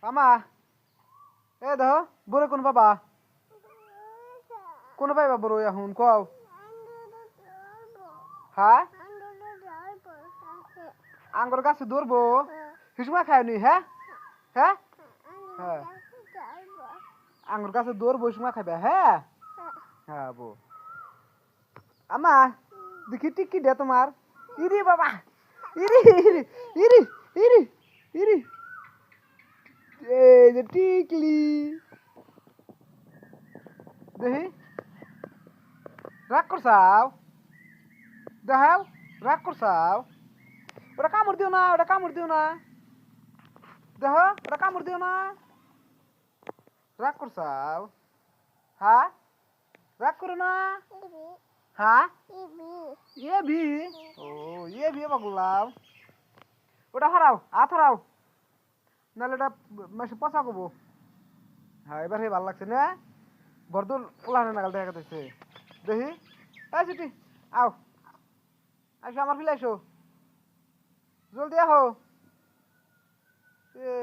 আমা এ দেখো বড় কোন বাবা কোন বাবা বড় এখন কও হ্যাঁ আঙ্গুর গাছে ধরবো হিসমা খায়নি হ্যাঁ হ্যাঁ হ্যাঁ আঙ্গুর গাছে ধরবো হিসমা খাবে হ্যাঁ হ্যাঁ বো আমা দেখি টিকি দে তোমার ইরি বাবা ইরি ইরি ইরি ইরি ইরি এই যে টিকলি দেখি রাগ করছাও দেখাও রাগ করছাও ওটা কামড় দিও না ওটা কামড় দিও না দেখ ওটা কামড় দিও না রাগ করছাও হ্যাঁ রাগ করো না হ্যাঁ ये भी ओ ये भी বাগুলাম ওটা হারাও হারাও নালে ওটা মাসে পচা কবো হ্যাঁ এবার হে ভালো লাগছে না বর্দল পোলানে নাগাল দেখা যাচ্ছে দেখি এই ছুটি আও আসো আমার ফিলে আসো জলদি আহো এ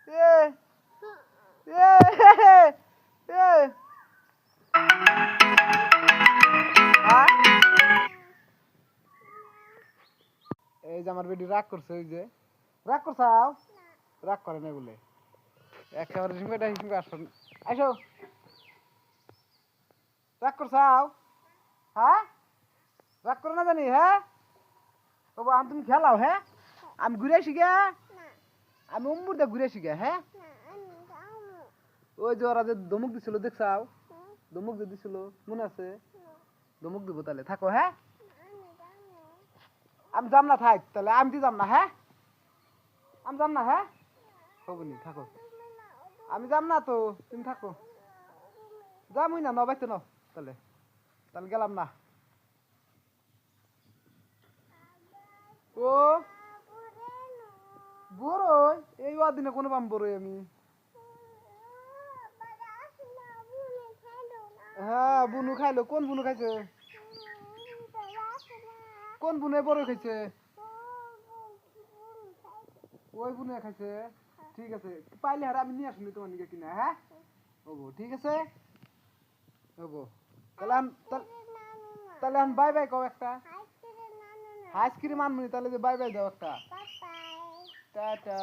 এ এ এ এই যে আমার বেটি রাগ করছে ওই যে রাগ করছাও রাগ করে না বলে একেবারে হিসেবে আসো আসো রাগ করছাও হ্যাঁ রাগ করো না জানি হ্যাঁ তবু আমি তুমি খেলাও হ্যাঁ আমি ঘুরে আসি গে আমি উম্মুর দা ঘুরে আসি গে হ্যাঁ ওই যে ওরা যে ধমক দিছিল দেখছাও ধমক যে দিছিল মনে আছে ধমক দিব তাহলে থাকো হ্যাঁ আমি যাম না থাক তাহলে আমি তো যাম না হ্যাঁ আমি যাম না হ্যাঁ হবনি থাকো আমি যাম না তো তুমি থাকো যামই না নবাইতে ন তাহলে তাহলে গেলাম না ও বড়ই এই দিনে কোনো পাম বড়ই আমি হ্যাঁ বুনু খাইলো কোন বুনু খাইছে কোন বুনে বড় খাইছে ওই বুনে খাইছে ঠিক আছে পাইলে আর আমি নিয়ে আসুন তোমার নিকে কিনা হ্যাঁ হবো ঠিক আছে হবো তাহলে আমি বাই বাই কও একটা আইসক্রিম আনবি তাহলে যে বাই বাই দাও একটা টাটা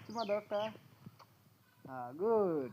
তোমার দাও একটা হ্যাঁ গুড